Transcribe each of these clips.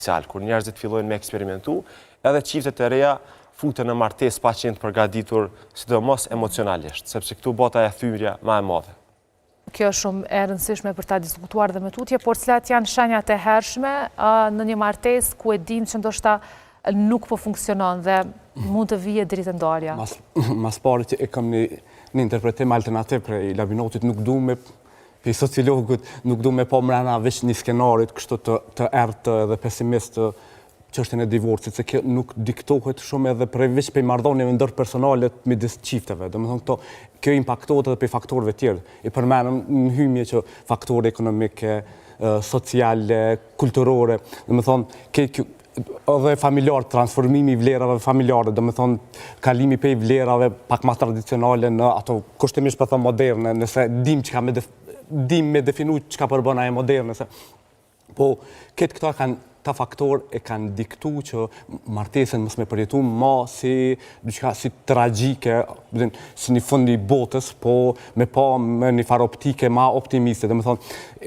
inicial, kur njerëzit fillojnë me eksperimentu, edhe çiftet e reja futen në martesë pa qenë të përgatitur, sidomos emocionalisht, sepse këtu bota e thyrja më e madhe. Kjo është shumë e rëndësishme për ta diskutuar dhe me tutje, por cilat janë shenjat e hershme në një martesë ku e dim që ndoshta nuk po funksionon dhe mund të vijë deri te ndarja. Mas pari që e kam një interpretim alternativ për Labinotit, nuk du me për sociologut, nuk du me po mrena veç një skenarit kështu të ertë dhe pesimist çështjen e divorcit, se kjo nuk diktohet shumë edhe veç për marrëdhënieve ndërpersonale midis çifteve. Domethënë kjo impaktohet edhe për faktorëve tjerë. I përmendëm në hymje që faktorë ekonomike, sociale, kulturore, domethënë edhe familjar, transformimi i vlerave familjare, domethënë kalimi prej vlerave pak më tradicionale në ato kushtimisht për thënë moderne, nëse dim me definu çka përbën ajo moderne, po këta ta faktor e kanë diktu që martesën mos me përjetu ma si tragjike, si një fund i botës, po me pa me një farë optike ma optimiste. Dhe me thonë,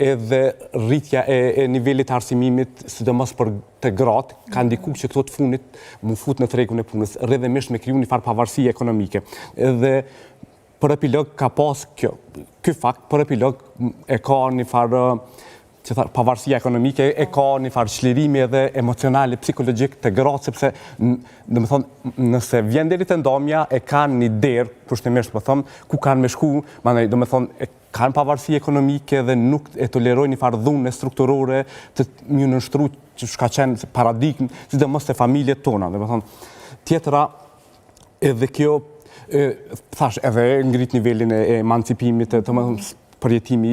edhe rritja e nivellit arsimimit, sidomos për të gratë, kanë diku që këto të funit mu fut në tregun e punës, rrëdhemisht me kriju një farë pavarësi ekonomike. Edhe për epilog ka pas kjo fakt, për epilog e ka një farë pavarësia ekonomike, e ka një farë çlirimi edhe emocionali, psikologjik të gratë, sepse nëse vjen deri te ndomja, e kanë një derë, kushtimisht po them, ku kanë me shku, e kanë pavarësi ekonomike dhe nuk e tolerojnë një farë dhunë strukturore të një nështru që shka qenë paradigmë, sidomos te familjet tona. Tjetra, edhe kjo, thash, edhe ngrit nivelin e emancipimit, përjetimi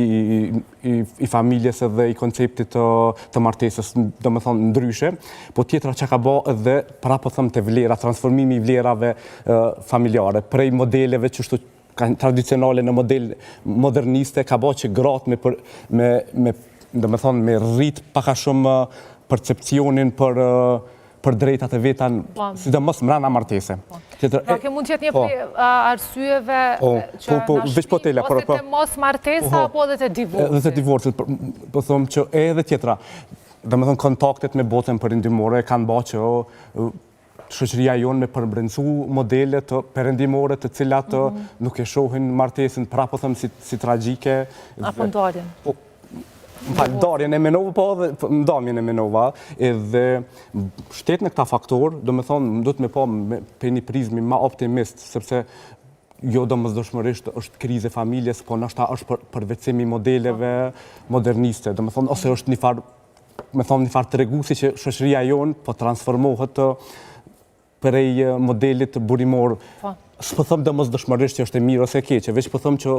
i familjes edhe i konceptit të martesës, domethënë ndryshe, po tjetra që ka bë edhe prapë them të vlera, transformimi i vlerave familjare, prej modeleve që tradicionale në model moderniste, ka bë që gratë me rrit paka shumë percepcionin për drejtat e veta, sidomos mbrana martese. Pra kjo mund të jetë një prej arsyeve që ose të mos martesa apo edhe të divorcit. Edhe të divorcit, po them që edhe tjetra, domethënë kontaktet me botën perëndimore kanë bërë që shoqëria jonë me përmbrencu modele të perëndimore të cilat nuk e shohin martesën prapë them si tragjike. Apo ndarjen. Ndarjen e menova, po dhe ndamjen e menova, edhe shtet në këta faktor, do të me po për një prizmi ma optimist, sepse jo domosdoshmërisht është krize familjes, po nështë është përvecimi modeleve moderniste, ose është një farë treguesi që shoqëria jonë po transformohet prej modelit burimor. S'po thëmë domosdoshmërisht që është e mirë ose e keqe, veç po thëmë që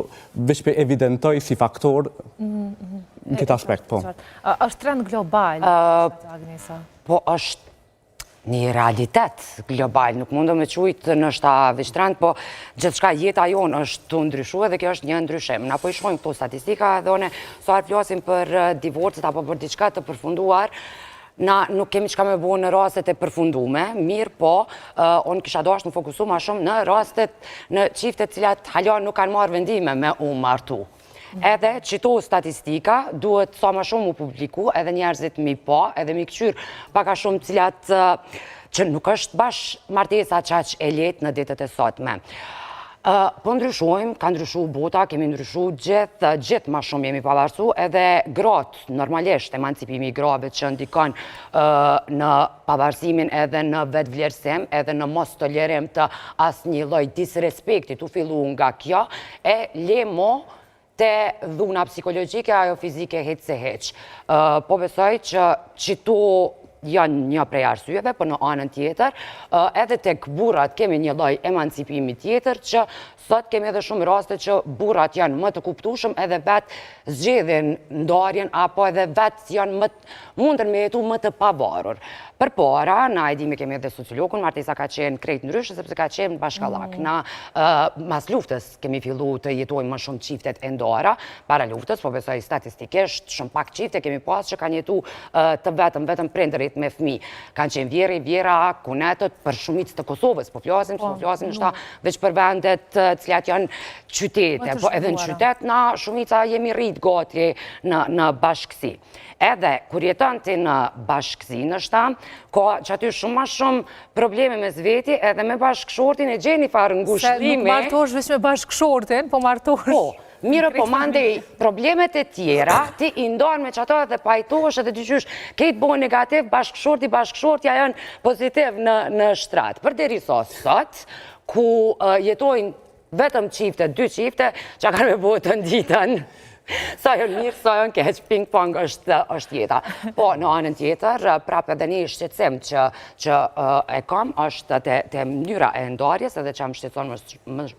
veç për evidentoj si faktor në këtë aspekt, po. Është trend global, Agnesa? Po është një realitet global, nuk mundë me qujtë nështë veç trend, po gjithçka jeta jonë është të ndryshu edhe kjo është një ndryshim. Na po i shkojmë këto statistika dhe one sa flasim për divorcet apo për diçka të përfunduar, na nuk kemi qka me bo në rastet e përfundume, mirë po, unë kisha dashur në fokusu ma shumë në rastet, në qiftet cilat halon nuk kanë marrë vendime me u martu. Edhe qito statistika duhet sa ma shumë u publiku, edhe njerëzit mi pa, edhe mi këqyr paka shumë cilat që nuk është bash martesa qaq e letë në ditët e sotme. Po ndryshojmë, ka ndryshu bota, kemi ndryshu gjithë ma shumë jemi pavarësu, edhe gratë, normalisht, emancipimi i grave që ndikon në pavarësimin edhe në vetë vlerësim, edhe në mos tolerim të asë një lloj disrespekti të fillu nga kjo, e lemo të dhuna psikologjike, ajo fizike heq se heq. Po besoj që qito janë një prej arsyeve, për në anën tjetër, edhe tek burrat kemi një lloj emancipimi tjetër, që sot kemi edhe shumë raste që burrat janë më të kuptueshëm edhe vetë zgjedhin ndarjen, apo edhe vetë janë mundën me jetu më të pavarur. Përpara, na e dimi kemi edhe sociologun, martesa ka qenë krejt ndryshe, sepse ka qenë bashkallak. Na mas luftës kemi fillu të jetojmë më shumë qiftet e ndara, para luftës, po besoj statistikisht, shumë pak qifte kemi pas që kanë jetu të vetëm prindërit jetë me fëmi. Kanë qenë vjera kunetët për shumicë të Kosovës, po flasim nështë veç për vendet të cilat janë qytete, po edhe në qytet na shumica jemi rritë gati në bashkësi. Edhe, kur jeton ti në bashkësi nështë, ka që aty shumë ma shumë probleme me zveti edhe me bashkëshortin e gjeni farë ngushlime. Se nuk martosh veç me bashkëshortin, po martosh... Po, mirë po mandej problemet e tjera, ti i ndonë me qëto dhe pajtosh edhe dy qysh, kejtë bo negativ, bashkëshortja janë pozitiv në shtrat. Për deri sot, ku jetojnë vetëm qifte, 2 qifte, që kanë me bo të nditën. Sa janë mirë, sa janë keq, ping-pong është jeta. Po, në anën tjetër, prapë edhe një shqetsim që e kam, është të mënyra e ndarjes, edhe që më shqetson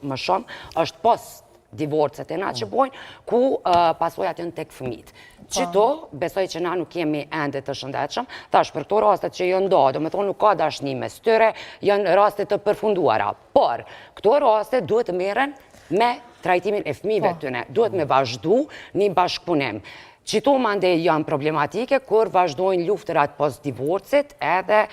më shumë, është post divorcet e na që bojnë, ku pasojat janë tek fëmijët. Qëto, besoj që na nuk jemi ende të shëndetshëm, tash për këto rastet që janë nda, do me thonë nuk ka dashni mes tyre, janë rastet të përfunduara. Por, këto rastet duhet të merren me trajtimin e fëmijëve tyne, duhet me vazhdu një bashkëpunim. Qito mande janë problematike, kur vazhdojnë luftërat post divorcit, edhe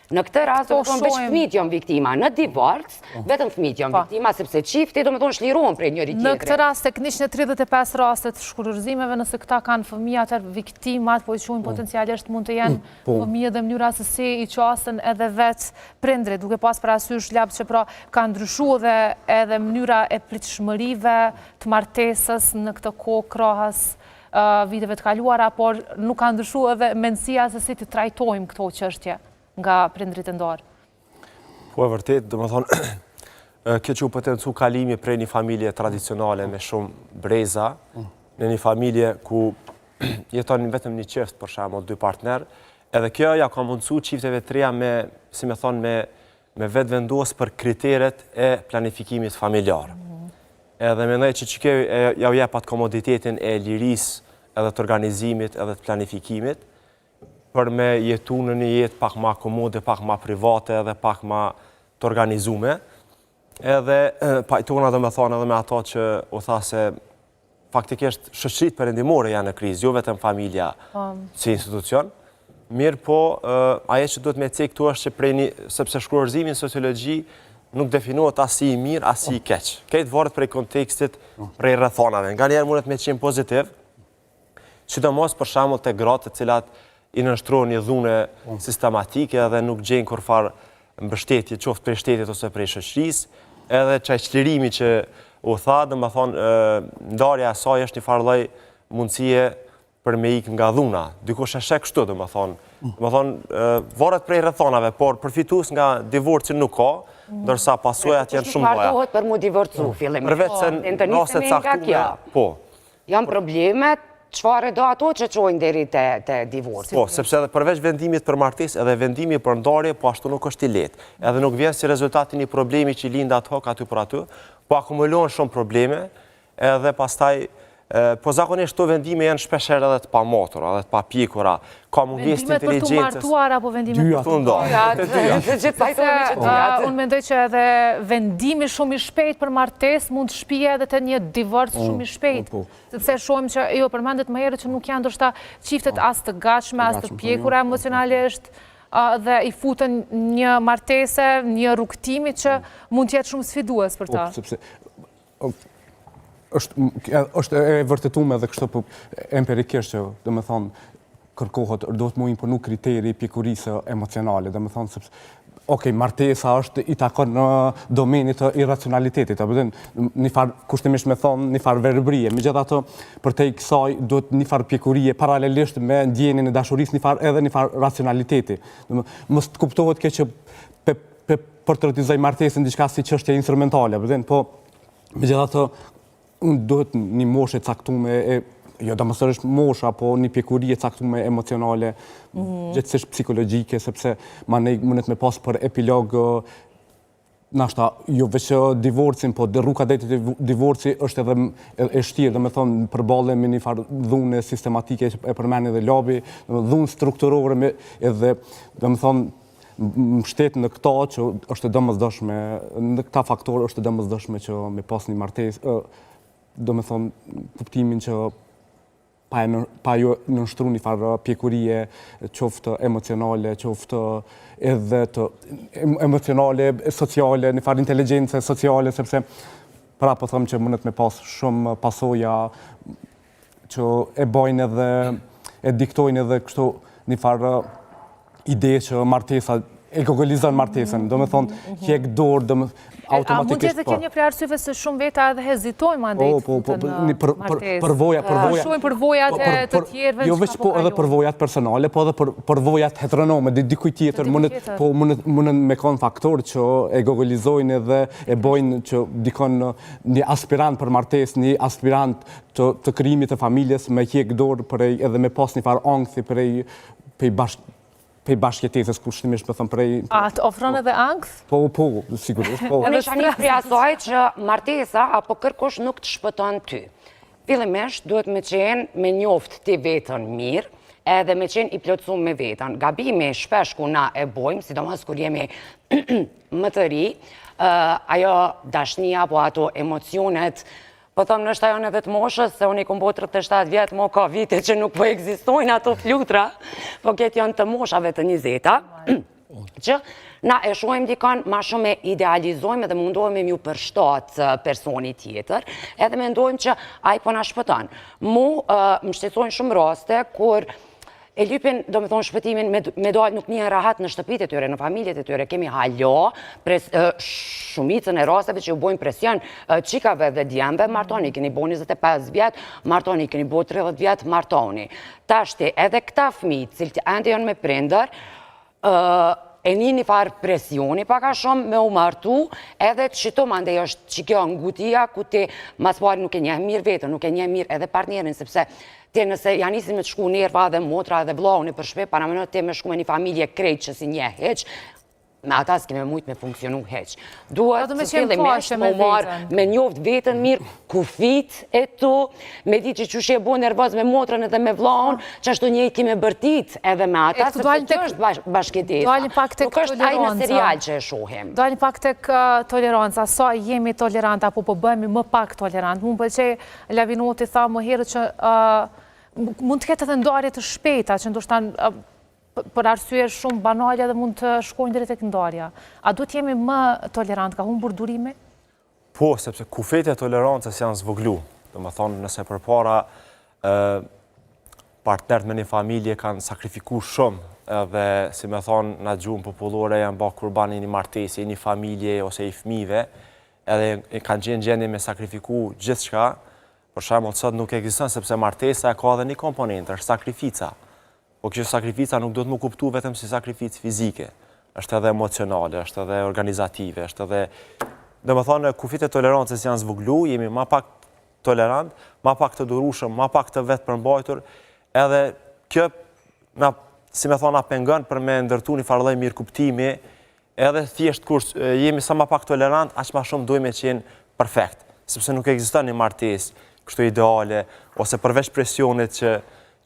në këtë rast, do me thonë, veç fëmijët janë viktima. Në divorc, vetëm fëmijët janë viktima, sepse qifti, do me thonë, shlirohen prej njëri tjetri. Në këtë rast, tek 135 rastet shkullërzimeve, nëse këta kanë fëmijat e viktimat, po i quajnë potencialisht mund të jenë fëmijë dhe mënyra se si i qasën edhe vetë prindrit, duke pas parasysh lapë që pra ka ndryshu dhe edhe mënyra e pritshmërive të martesës në këtë kohë krahas viteve të kaluara, por nuk ka ndryshu edhe mendësia se si të trajtojmë këto çështje nga prindrit e ndarë. Po e vërtet, do më thonë, kjo që u potencu kalimi prej një familje tradicionale me shumë breza, në një familje ku jeton vetëm një qeft, për shembull 2 partner, edhe kjo ja ka mundësu qifteve të reja me, si me thonë, me vetë vendos për kriteret e planifikimit familjar. Edhe mendoj që kjo ja u jep atë komoditetin e liris edhe të organizimit edhe të planifikimit, për me jetu në një jetë pak ma komode, pak ma private edhe pak ma të organizume. Edhe pajtona dhe me thonë edhe me ato që u tha se faktikisht shoqëritë perëndimore janë në krizë, jo vetëm familja si institucion. Mirë po, ajo që duhet me cek këtu është që prej një, sepse shkruarzimin sociologji nuk definohet as si i mirë, as si i keq. Këtë varet prej kontekstit, prej rrethonave. Nga njerë mundet me qenë pozitiv, sidomos për shembull te gratë të cilat i nënshtrohen një dhune sistematike edhe nuk gjenë kur farë mbështetje, qoftë prej shtetit ose prej shoqërisë, edhe çaj çlirimi që u tha, dhe më thonë, ndarja e saj është një farë lloj mundësie për me ikë nga dhuna. Dikush e shek kështu, dhe më thonë, varet prej rrethonave, por përfitus nga divorci nuk ka, ndërsa pasojat janë shumë loja. Partohet për mu divorcu, fillim. Përveç se nëse caktume, po. Janë problemet, çfarë do ato që çojnë deri te divorci? Po, sepse edhe përveç vendimit për martesë, edhe vendimi për ndarje, po ashtu nuk është i lehtë. Edhe nuk vjen si rezultati një problemi që lind ad hoc aty për aty, po akumulohen shumë probleme, edhe pastaj po zakonisht këto vendime janë shpeshherë edhe të pamatura, edhe të papjekura, ka mungesë të inteligencës. Vendimet për të martuar apo vendimet për të ndarë? Unë mendoj që edhe vendimi shumë i shpejt për martesë mund të shpije edhe të një divorc shumë i shpejt. Sepse shohim që jo përmendet më herët që nuk janë ndoshta çiftet as të gatshme, as të pjekura emocionalisht, dhe i futën një martese, një rrugtimi që mund të jetë shumë sfidues për ta. është e vërtetuar edhe kështu empirikisht që, do të thonë, kërkohet, do të mund imponu kriteri pjekurisë emocionale, do të thonë sepse martesa është i takon në domenin të irracionalitetit, apo një farë kushtimisht me thonë një farë verbrie. Megjithatë, për te kësaj duhet një farë pjekurie paralelisht me ndjenjen e dashurisë, edhe një farë racionaliteti. Mos të kuptohet kjo që portretizoj martesën diçka si çështje instrumentale, po megjithatë unë duhet një moshë e caktuar, jo domosdoshmërisht mosha, po një pjekuri e caktuar emocionale, gjithsesi psikologjike, sepse mundet me pas për epilog nashta jo vetëm divorcin, po rruga drejt divorci është edhe e vështirë, domethënë përballen me një farë dhune sistematike e përmend edhe Labi, dhunë strukturore edhe domethënë mbështet në këta që është domosdoshme, në këta faktorë është domosdoshme që me pas një martesë, do me thonë kuptimin që pa ju nënshtru një farë pjekurie, qoftë emocionale, qoftë edhe të emocionale, sociale, një farë inteligencë sociale, sepse pra po thëmë që mundet me pas shumë pasoja që e bojnë edhe, e diktojnë edhe kështu një farë ide që martesa, e gogolizon martesën, do me thonë, hjek dorë, automatikisht... A mund jetë kjo një prej arsyeve se shumë veta edhe hezitojnë mandejt të në martesë? Shumë përvojat e të tjerëve jo veç po edhe përvojat personale, po edhe përvojat heteronome, dikuj tjetër, mundën me konë faktor që e gogolizojnë edhe e bojnë që dikon një aspirant për martesë, një aspirant të krijimit të familjes me hjek dorë prej edhe me pas një farë angthi prej bashkëjetesës, kur shtimisht me thëmë prej... A të ofron edhe angth? Po, sigurisht, po. Unë isha një prej asaj që martesa apo kërkosh nuk të shpëton ty. Fillimisht duhet me qenë me njoft ti vetën mirë, edhe me qenë i plotësum me vetën. Gabimi shpesh ku na e bojmë, sidomos kur jemi më të ri, ajo dashnia apo ato emocionet, po thëmë nështë ajo në vetë moshës, se unë i kom bo 37 vjetë, mo ka vite që nuk po egzistojnë ato flutra, po këtë janë të moshave të 20-ta, që na e shojmë dikon ma shumë e idealizojmë edhe mundohemi ju përshtatë personi tjetër, edhe mendojmë që aj po na shpëton. Mu më shtetojnë shumë raste, kur e lypin, do me thonë, shpëtimin me dalë nuk njën rahat në shtëpit e tyre, në familjet e tyre. Kemi halo, shumicën e rasteve që ju bojnë presion qikave dhe djemve, martoni, keni bo 25 vjetë, martoni, keni bo 30 vjetë, martoni. Tashti, edhe këta fmi, cilë të ende janë me prindër, e një farë presioni paka shumë me u martu, edhe qëto mande është që kjo ngutia, ku ti mas pari nuk e një mirë vetën, nuk e një mirë edhe partnerin, sepse ti nëse janë nisin me të shku nerva dhe motra dhe vllauni për shpe, para mënët ti me shku me një familje krejt që si një heq, me ata s'keme mujt me funksionu heq. Duhet të fillimisht me marë me njoft vetën mirë, kufit e tu, me di që qështë e bo nervoz me motrën edhe me vlaun, që ashtu njëjt kime bërtit edhe me ata, sepse kjo është bashkëtesa. Nuk është ajë në serial që e shohim. Dojnë pak tek toleranca, sa jemi tolerant, apo po bëhemi më pak tolerant. Mund pëlqej Lavinoti tha më herët që mund të ketë edhe ndarje të shpejta, që ndoshta për arsye shumë banale dhe mund të shkojnë drejt tek ndarja. A duhet jemi më tolerant, ka humbur durimi? Po, sepse kufetja e tolerancës janë zvoglu. Do më thonë, nëse përpara partnerët me një familje kanë sakrifiku shumë, edhe, si me thonë, në gjuhën popullore janë bërë kurbani një martesje, një familje ose i fëmijëve, edhe kanë gjenë gjendje me sakrifiku gjithë shka, për shembull sot nuk ekziston sepse martesa ka edhe një komponent, është sakrifica. Po kjo sakrifica nuk do të më kuptu vetëm si sakrificë fizike, është edhe emocionale, është edhe organizative, është edhe... Dhe më thonë, kufit e tolerancës janë zvoglu, jemi ma pak tolerant, ma pak të durushëm, ma pak të vetë përmbajtur, edhe kjo, si me thonë, na pengon për me ndërtu një farëlloj mirë kuptimi, edhe thjesht kur jemi sa ma pak tolerant, aq ma shumë dojmë e qenë perfekt, sepse nuk ekziston një martesë kështu ideale, ose përveç presionit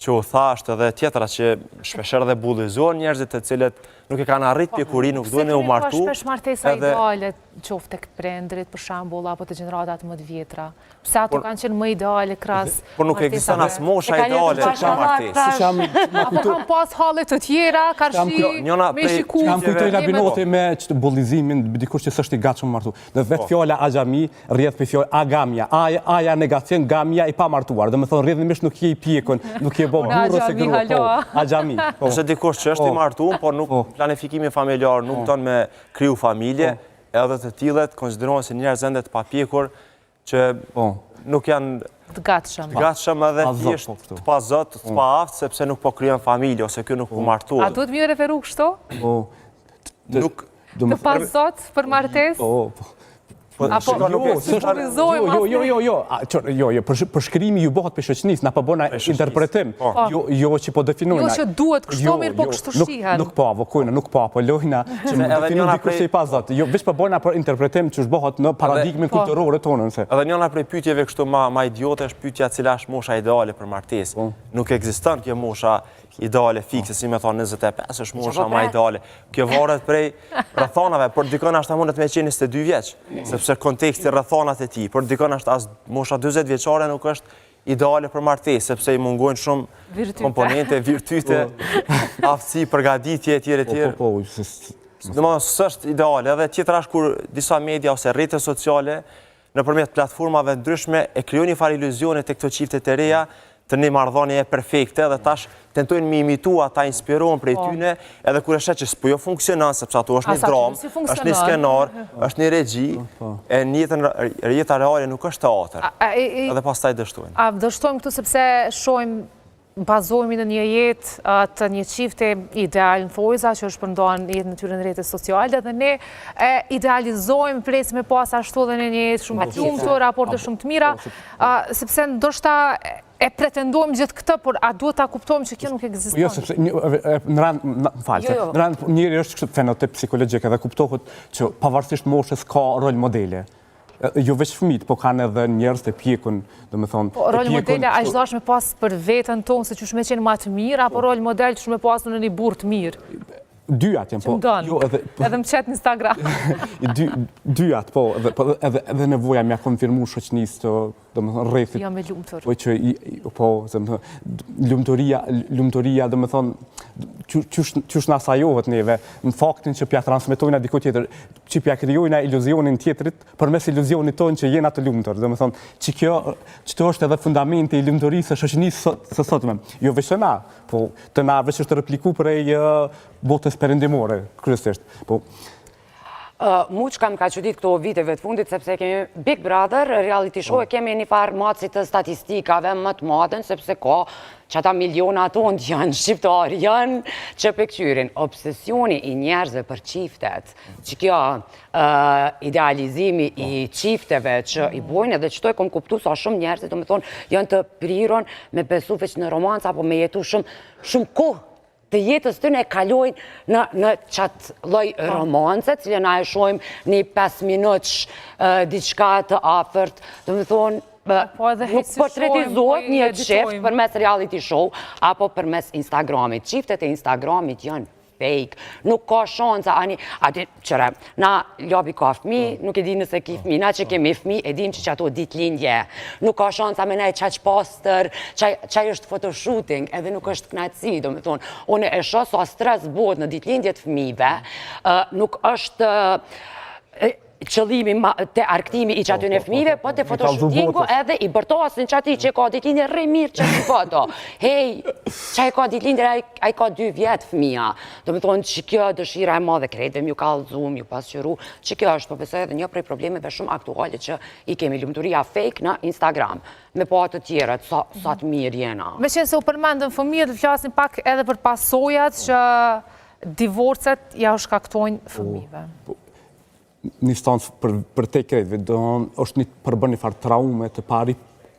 që u thasht edhe tjetra që shpesher dhe bullizor njerëzit të cilët nuk e kanë arrit pjekuri, nuk duhen e u martu. Pse shpesh martesa ideale qoftë tek prindrit për shembull apo të gjeneratat më të vjetra? Pse ato kanë qenë më ideale krahas? Por nuk ekziston as mosha ideale që martesë. Apo kanë pas halle të tjera, karshi, me shiku. Kam kujtoj Lavinoti me bullizimin, dikush që s'është i gatshëm martu. Dhe vetë fjala axhami rrjedh për fjalë agamia, aja negacion, gamia i pa martuar. Domethënë rrjedhimisht nuk je i pjekun, nuk je bërë burrë se grua. Axhami. Ose dikush që është i martuar, por nuk planifikimi familjar nuk don me kriju familje, edhe të tillët konsiderohen si njerëz ende të papjekur që nuk janë të gatshëm edhe thjesht të pa zot, të pa aft, sepse nuk po krijon familje ose ky nuk po martohet. A duhet më referu kështu? Nuk të pa zot për martesë? Përshkrimi ju bëhet për shoqënisë, na po bëna interpretim, jo që po definojna. Jo që duhet kështu mirë, po kështu shihen. Nuk po, avokojna, nuk po, lojna, që më definojnë dikush që i pa zot. Jo, veç po bëna për interpretim që bëhet në paradigmin kulturore tonën. Edhe njëna prej pyetjeve kështu ma idiote është pyetja cila është mosha ideale për martesë. Nuk ekziston kjo mosha ideale fikse, si me thonë 25 është mosha ma ideale. Kjo varet prej rrethonave, por dikon ashta mundet me qenë 22 vjeç, sepse konteksti rrethonat e tij, por dikon ashta as mosha 40 vjeçare nuk është ideale për martesë, sepse i mungojnë shumë komponente, virtyte, aftësi, përgatitje, etj. Domethënë s'është ideale, edhe tjetër është kur disa media ose rrjete sociale nëpërmjet platformave ndryshme e krijojnë një farë iluzione tek këto çiftet e reja të një marrëdhënie perfekte dhe tash tentojnë me imitua, ta inspirohen prej tyne, edhe kur e shet që s'po jo funksionon, sepse ato është një dramë, është një skenar, është një regji, e jeta reale nuk është teatër. Edhe pastaj dështojnë. A dështojmë këtu sepse shohim bazohemi në një jetë të një çifte ideal në thojza që është përndohen jetë në tyre në rrjetet sociale dhe ne idealizojmë presim me pas ashtu edhe në një jetë shumë të lumtur, raporte shumë të mira, sepse ndoshta e pretendojmë gjithë këtë, por a duhet ta kuptojmë që kjo nuk ekziston? Jo, sepse në rand njëri është kështu fenotip psikologjik edhe kuptohet që pavarësisht moshës ka rol modele. Jo veç fëmijët, po kanë edhe njerëz të pjekun, domethënë. Po rol modele a çdosh me pas për veten tonë se çu më qenë më të mirë apo rol model çu më pas në një burr të mirë? Dyat janë, po. Jo, edhe më qet në Instagram. Dyat, po, edhe nevoja mja konfirmu shoqënisë të, domethënë, rrethit. Jo me lumtur. Po që, po, lumturia, domethënë, qysh na asajohet neve, në faktin që pja transmetojna diku tjetër, që pja krijojna iluzionin tjetrit, përmes iluzionit tonë që jena të lumtur. Domethënë, që kjo është edhe fundamenti i lumturisë së shoqënisë së sotme. Jo veç na, po të na veç është repliku prej botës perëndimore, kryesisht. Po. Mu që kam ka qudit këto viteve të fundit, sepse kemi Big Brother, reality show, e kemi një farë macit të statistikave më të madhen, sepse ka që ata miliona tonë janë shqiptarë, janë që pëkqyrin. Obsesioni i njerëzve për qiftet, që kjo idealizimi i qifteve që i bojnë, edhe që to e kom kuptu sa shumë njerëzit, do me thonë, janë të priron me besu veç në romanca, apo me jetu shumë kohë të jetës të ne kalojnë në qatë loj romance, cilë na e shojmë një 5 minutësh diçka të afërt, do me thonë, nuk portretizohet një qift përmes reality show, apo përmes Instagramit. Qiftet e Instagramit janë fake, nuk ka shansa, ati qëre, na ljabi ka fmi, nuk e di nëse ki fmi, na që kemi fmi, e dim që ato ditlindje, nuk ka shansa me nej qaq poster, qaj është photoshooting, edhe nuk është knatësi, do me thonë, une e shoh sa stres bod në ditlindje të fmive, nuk është qëllimi të arktimi i që aty në fmive, po të photoshootingu edhe i bërtosin që ati që ka ditlindje rrej mirë që të foto. Hej, që ka ditlindje, a i ka 2 vjetë fmija. Do me thonë që kjo dëshira e madhe krejtve, mju kallëzum, mju pasqyru, që kjo është përpesoj edhe një prej problemeve shumë aktuale që i kemi lumturia fake në Instagram, me po atë tjerët, sa të mirë jena. Me qenë se u përmendën fëmijët, të flasin pak edhe për pasojat që divorcet ja u shkaktojnë fëmijëve. Një stancë për te krejtve, është një përbën një farë traume të pari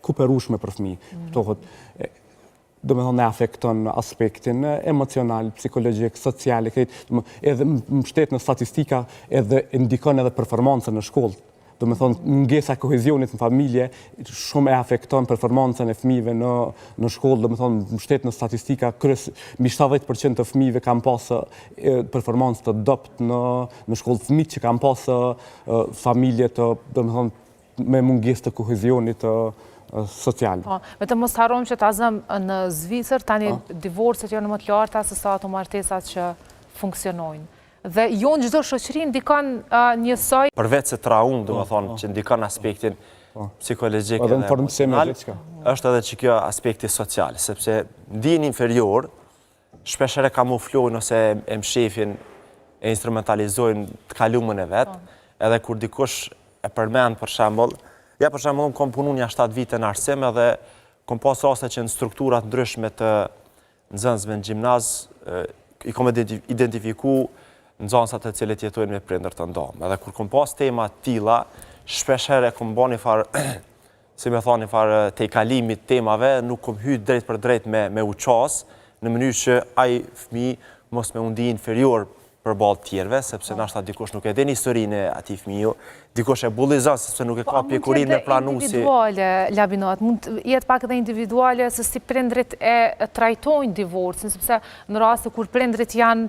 kuperushme për fëmi. Do me thonë ne afekton aspektin emocional, psikologjik, social, edhe mbështet në statistika edhe indikon edhe performancën në shkollë. Do me thonë, ngesa kohezionit në familje shumë e afekton performancën e fëmijëve në shkollë, do me thonë, mbështet në statistika, mbi 70% të fëmijëve kanë pasë performancë të dopt në shkollë, fëmijët që kanë pasë familje të, do me thonë, me mungesë të kohezionit social. Me të mos harrojmë që ta zëm në Zvicër, tani divorcet janë më të larta se sa ato martesat që funksionojnë. Dhe jo në çdo shoqëri ndikon njësoj. Përveç se traumë, do me thonë, që ndikon aspektin psikologjik edhe emocional, është edhe që kjo aspekti social, sepse ndjen inferior, shpeshherë kamuflojnë ose e mshefin, e instrumentalizojnë të kalumën e vet, edhe kur dikush e përmend për shembull, unë kom punu një 7 vite në arsim edhe kom pas raste që në strukturat ndryshme të nxënësve në gjimnaz i kom identifiku nxënësat të cilët jetojnë me prindër të ndomë. Edhe kur kom pas tema tilla, shpeshherë kom bën një farë, si me thonë, një farë te i kalimit temave, nuk kom hyrë drejt për drejt me uqas, në mënyrë që ai fëmijë mos me undi inferior përballë tjerëve, sepse nashta dikush nuk e din historinë e atij fëmiu, dikush e bullizon sepse nuk e ka pjekurinë me pranuesi. Individuale, Labinot, mund të jetë pak edhe individuale se si prindrit e trajtojnë divorcin, sepse në raste kur prindrit janë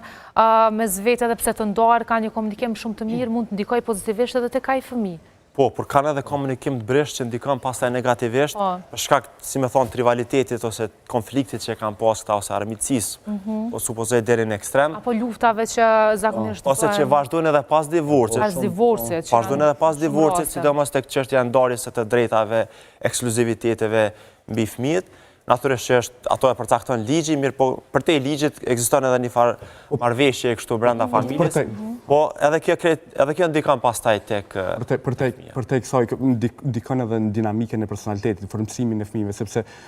me vetë edhe pse të ndarë, kanë një komunikim shumë të mirë, mund të ndikojë pozitivisht edhe tek ai fëmijë. Po, por kanë edhe komunikim të brisht që ndikon pastaj negativisht, për shkak, si me thonë, të rivalitetit ose konfliktit që kanë pas këta, ose armiqësisë, po supozoj deri në ekstrem. Apo luftave që zakonisht Ose që vazhdojnë edhe pas divorcit. Pas divorcit. Vazhdojnë edhe pas divorcit, sidomos tek çështja e ndarjes së të drejtave, ekskluziviteteve mbi fëmijët. Natyrisht ato e përcakton ligji, mirë po për te ligjit ekziston edhe një farë marrëveshje kështu brenda familjes. Po edhe kjo ndikon pastaj tek Për te kësaj ndikon edhe në dinamikën e personalitetit, formësimin e fëmijëve, sepse